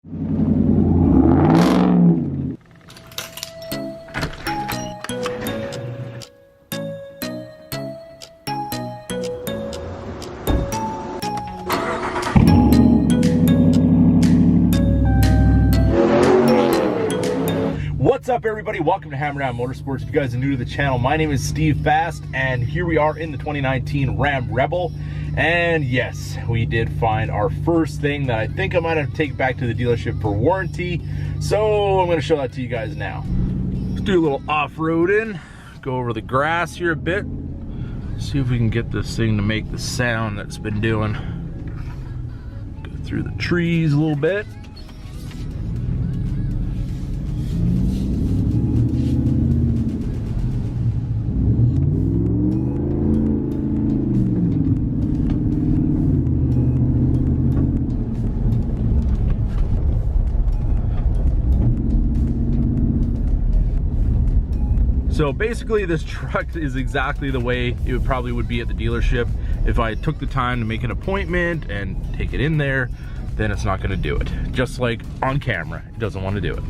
What's up, everybody? Welcome to Hammerdown Motorsports. If you guys are new to the channel, my name is Steve Fast, and here we are in the 2019 Ram Rebel. And yes, we did find our first thing that I think I might have to take back to the dealership for warranty. So I'm going to show that to you guys now. Let's do a little off-roading, go over the grass here a bit, see if we can get this thing to make the sound that it's been doing. Go through the trees a little bit. So basically this truck is exactly the way it probably would be at the dealership. If I took the time to make an appointment and take it in there, then it's not gonna do it. Just like on camera, it doesn't want to do it.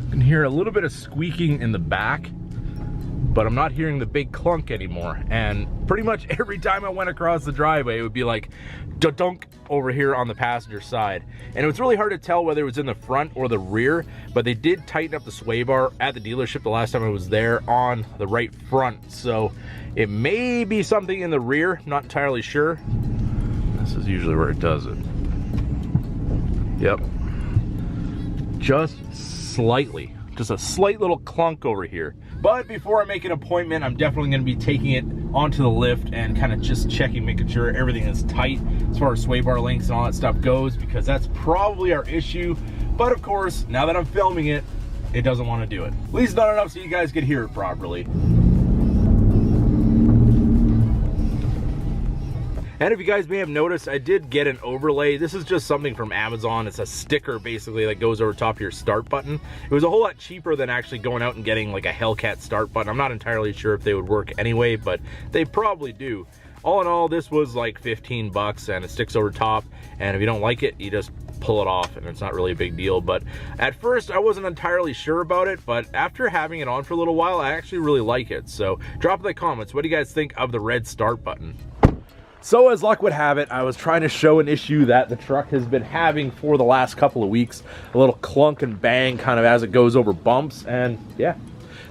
You can hear a little bit of squeaking in the back, but I'm not hearing the big clunk anymore. And pretty much every time I went across the driveway, it would be like dunk over here on the passenger side. And it was really hard to tell whether it was in the front or the rear, but they did tighten up the sway bar at the dealership the last time I was there on the right front. So it may be something in the rear, not entirely sure. This is usually where it does it. Yep. Just slightly. Just a slight little clunk over here. But before I make an appointment, I'm definitely going to be taking it onto the lift and kind of just checking, making sure everything is tight as far as sway bar lengths and all that stuff goes, because that's probably our issue. But of course, now that I'm filming it, it doesn't want to do it. At least not enough so you guys could hear it properly. And if you guys may have noticed, I did get an overlay. This is just something from Amazon. It's a sticker basically that goes over top of your start button. It was a whole lot cheaper than actually going out and getting like a Hellcat start button. I'm not entirely sure if they would work anyway, but they probably do. All in all, this was like 15 bucks and it sticks over top. And if you don't like it, you just pull it off and it's not really a big deal. But at first I wasn't entirely sure about it, but after having it on for a little while, I actually really like it. So drop in the comments, what do you guys think of the red start button? So as luck would have it, I was trying to show an issue that the truck has been having for the last couple of weeks. A little clunk and bang kind of as it goes over bumps, and yeah,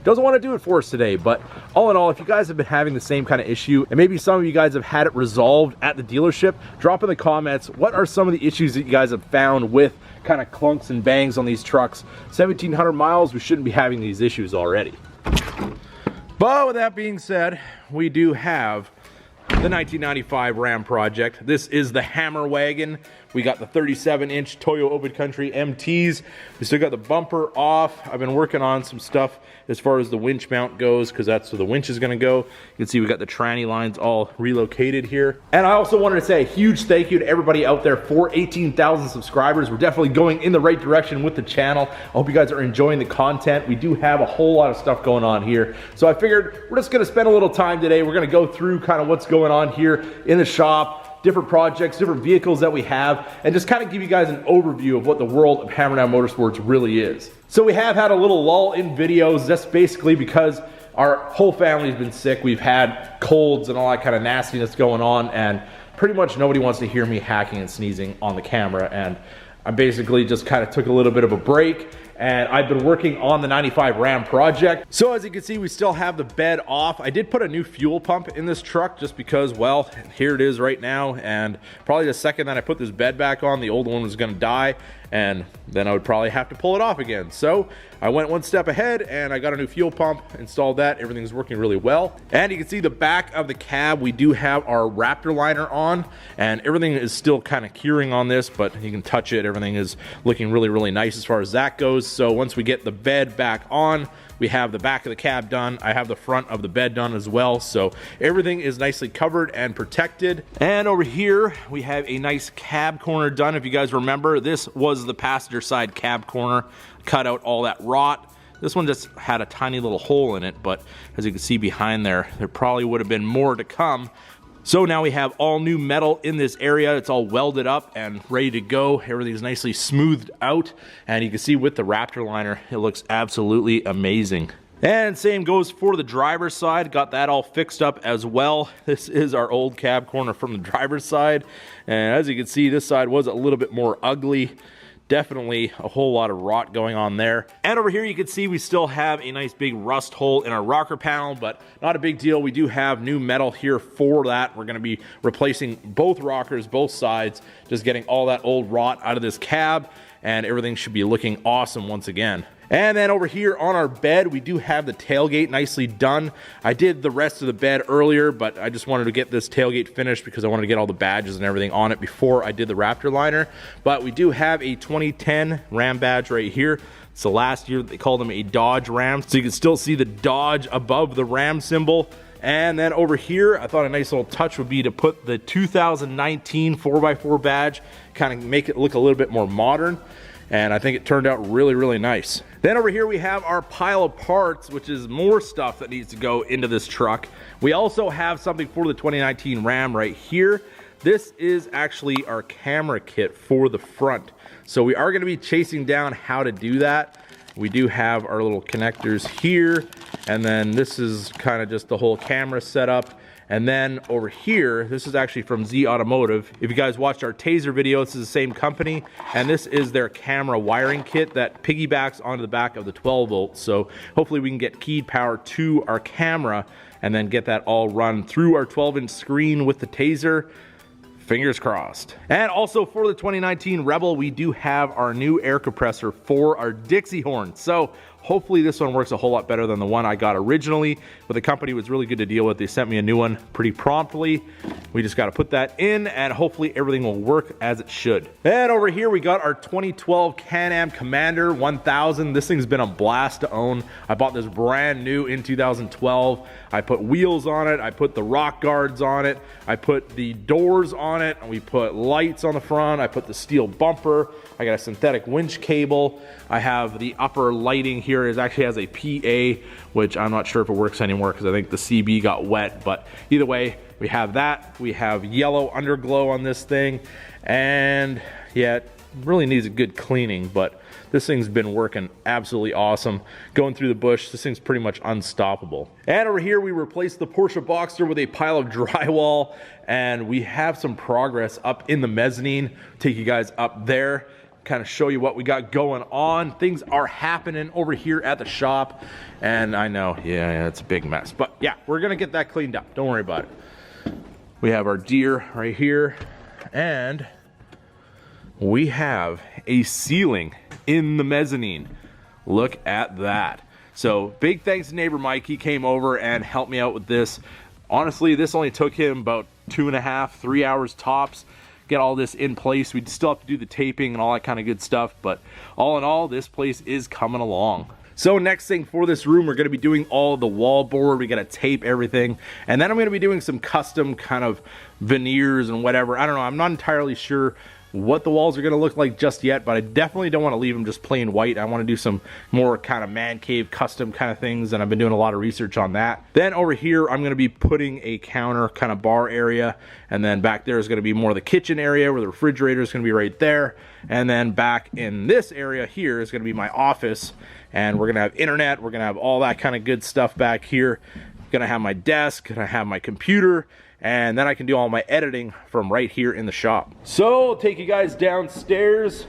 doesn't want to do it for us today. But all in all, if you guys have been having the same kind of issue, and maybe some of you guys have had it resolved at the dealership, drop in the comments, what are some of the issues that you guys have found with kind of clunks and bangs on these trucks? 1,700 miles, we shouldn't be having these issues already. But with that being said, we do have the 1995 Ram project. This is the Hammer Wagon. We got the 37-inch Toyo Open Country MTs. We still got the bumper off. I've been working on some stuff as far as the winch mount goes, because that's where the winch is going to go. You can see we got the tranny lines all relocated here. And I also wanted to say a huge thank you to everybody out there for 18,000 subscribers. We're definitely going in the right direction with the channel. I hope you guys are enjoying the content. We do have a whole lot of stuff going on here. So I figured we're just going to spend a little time today. We're going to go through kind of what's going on here in the shop, different projects, different vehicles that we have, and just kind of give you guys an overview of what the world of Hammerdown Motorsports really is. So we have had a little lull in videos. That's basically because our whole family's been sick. We've had colds and all that kind of nastiness going on, and pretty much nobody wants to hear me hacking and sneezing on the camera. And I basically just kind of took a little bit of a break, and I've been working on the 95 Ram project. So as you can see, we still have the bed off. I did put a new fuel pump in this truck just because, well, here it is right now, and probably the second that I put this bed back on, the old one was gonna die, and then I would probably have to pull it off again. So I went one step ahead and I got a new fuel pump, installed that. Everything's working really well. And you can see the back of the cab, we do have our Raptor liner on, and everything is still kind of curing on this, but you can touch it. Everything is looking really, really nice as far as that goes. So once we get the bed back on, we have the back of the cab done. I have the front of the bed done as well. So everything is nicely covered and protected. And over here, we have a nice cab corner done. If you guys remember, this was the passenger side cab corner. Cut out all that rot. This one just had a tiny little hole in it, but as you can see behind there, there probably would have been more to come. So now we have all new metal in this area. It's all welded up and ready to go. Everything's nicely smoothed out. And you can see with the Raptor liner, it looks absolutely amazing. And same goes for the driver's side. Got that all fixed up as well. This is our old cab corner from the driver's side. And as you can see, this side was a little bit more ugly. Definitely a whole lot of rot going on there. And over here you can see we still have a nice big rust hole in our rocker panel, but not a big deal. We do have new metal here for that. We're gonna be replacing both rockers, both sides, just getting all that old rot out of this cab, and everything should be looking awesome once again. And then over here on our bed, we do have the tailgate nicely done. I did the rest of the bed earlier, but I just wanted to get this tailgate finished because I wanted to get all the badges and everything on it before I did the Raptor liner. But we do have a 2010 Ram badge right here. So last year they called them a Dodge Ram. So you can still see the Dodge above the Ram symbol. And then over here, I thought a nice little touch would be to put the 2019 4x4 badge, kind of make it look a little bit more modern. And I think it turned out really, really nice. Then over here we have our pile of parts, which is more stuff that needs to go into this truck. We also have something for the 2019 Ram right here. This is actually our camera kit for the front. So we are gonna be chasing down how to do that. We do have our little connectors here, and then this is kind of just the whole camera setup. And then over here, this is actually from Z Automotive. If you guys watched our Taser video, this is the same company, and this is their camera wiring kit that piggybacks onto the back of the 12 volt. So hopefully we can get keyed power to our camera and then get that all run through our 12-inch screen with the Taser. Fingers crossed. And also for the 2019 Rebel, we do have our new air compressor for our Dixie Horns. So hopefully this one works a whole lot better than the one I got originally, but the company was really good to deal with. They sent me a new one pretty promptly. We just got to put that in and hopefully everything will work as it should. And over here we got our 2012 Can-Am Commander 1000. This thing's been a blast to own. I bought this brand new in 2012. I put wheels on it. I put the rock guards on it. I put the doors on it. And we put lights on the front. I put the steel bumper. I got a synthetic winch cable. I have the upper lighting here. It actually has a PA, which I'm not sure if it works anymore because I think the CB got wet, but either way, we have that. We have yellow underglow on this thing, and yeah, it really needs a good cleaning, but this thing's been working absolutely awesome. Going through the bush, this thing's pretty much unstoppable. And over here, we replaced the Porsche Boxster with a pile of drywall, and we have some progress up in the mezzanine. Take you guys up there, kind of show you what we got going on. Things are happening over here at the shop, and I know, yeah, it's a big mess, but yeah, we're gonna get that cleaned up. Don't worry about it. We have our deer right here, and we have a ceiling in the mezzanine. Look at that. So big thanks to neighbor Mike. He came over and helped me out with this. Honestly, this only took him about 2.5, 3 hours tops. Get all this in place. We still have to do the taping and all that kind of good stuff, but all in all, this place is coming along. So next thing for this room, we're going to be doing all the wall board. We got to tape everything, and then I'm going to be doing some custom kind of veneers and whatever. I don't know. I'm not entirely sure what the walls are going to look like just yet, but I definitely don't want to leave them just plain white. I want to do some more kind of man cave custom kind of things, and I've been doing a lot of research on that. Then over here, I'm going to be putting a counter kind of bar area, and then back there is going to be more of the kitchen area where the refrigerator is going to be right there, and then back in this area here is going to be my office, and we're going to have internet, we're going to have all that kind of good stuff back here. Going to have my desk, going to have my computer, and then I can do all my editing from right here in the shop. So I'll take you guys downstairs,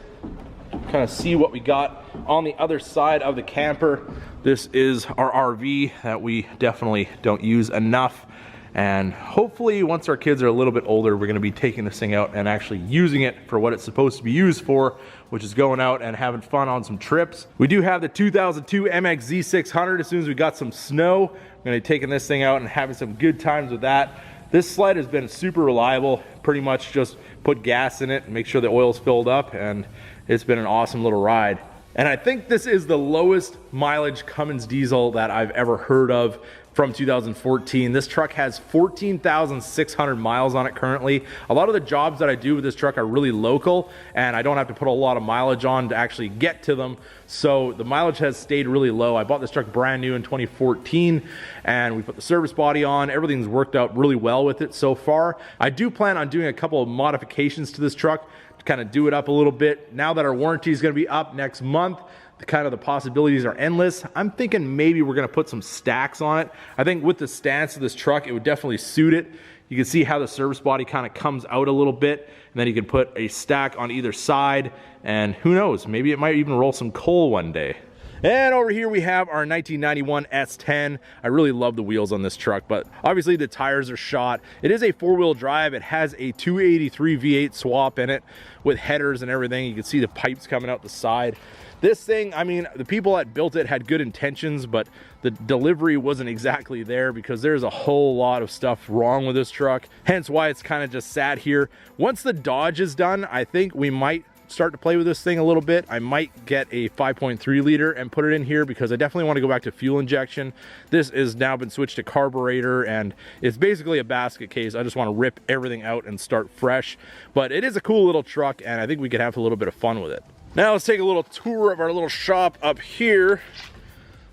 kind of see what we got on the other side of the camper. This is our RV that we definitely don't use enough, and hopefully once our kids are a little bit older, we're going to be taking this thing out and actually using it for what it's supposed to be used for, which is going out and having fun on some trips. We do have the 2002 MX Z600. As soon as we got some snow, we're going to be taking this thing out and having some good times with that. This sled has been super reliable. Pretty much just put gas in it and make sure the oil's filled up, and it's been an awesome little ride. And I think this is the lowest mileage Cummins diesel that I've ever heard of from 2014. This truck has 14,600 miles on it currently. A lot of the jobs that I do with this truck are really local, and I don't have to put a lot of mileage on to actually get to them. So the mileage has stayed really low. I bought this truck brand new in 2014, and we put the service body on. Everything's worked out really well with it so far. I do plan on doing a couple of modifications to this truck to kind of do it up a little bit. Now that our warranty is going to be up next month, the possibilities are endless. I'm thinking maybe we're going to put some stacks on it. I think with the stance of this truck, it would definitely suit it. You can see how the service body kind of comes out a little bit, and then you can put a stack on either side, and who knows, maybe it might even roll some coal one day. And over here we have our 1991 S10. I really love the wheels on this truck, but obviously the tires are shot. It is a four-wheel drive. It has a 283 V8 swap in it with headers and everything. You can see the pipes coming out the side. This thing, I mean, the people that built it had good intentions, but the delivery wasn't exactly there because there's a whole lot of stuff wrong with this truck. Hence why it's kind of just sat here. Once the Dodge is done, I think we might start to play with this thing a little bit. I might get a 5.3 liter and put it in here because I definitely want to go back to fuel injection. This has now been switched to carburetor, and it's basically a basket case. I just want to rip everything out and start fresh. But it is a cool little truck, and I think we could have a little bit of fun with it. Now let's take a little tour of our little shop up here.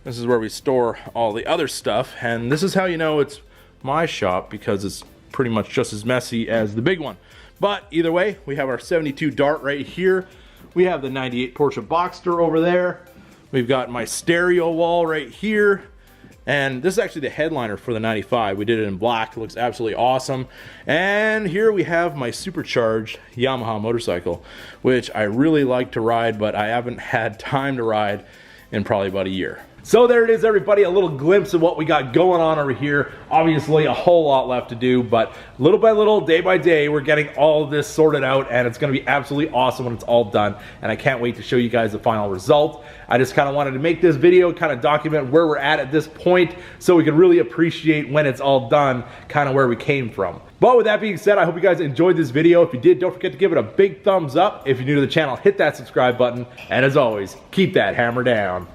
This is where we store all the other stuff, and this is how you know it's my shop, because it's pretty much just as messy as the big one. But either way, we have our 72 Dart right here. We have the 98 Porsche Boxster over there. We've got my stereo wall right here. And this is actually the headliner for the 95. We did it in black. It looks absolutely awesome. And here we have my supercharged Yamaha motorcycle, which I really like to ride, but I haven't had time to ride in probably about a year. So there it is, everybody, a little glimpse of what we got going on over here. Obviously a whole lot left to do, but little by little, day by day, we're getting all of this sorted out, and it's gonna be absolutely awesome when it's all done, and I can't wait to show you guys the final result. I just kind of wanted to make this video, kind of document where we're at this point, so we can really appreciate when it's all done, kind of where we came from. But with that being said, I hope you guys enjoyed this video. If you did, don't forget to give it a big thumbs up. If you're new to the channel, hit that subscribe button, and as always, keep that hammer down.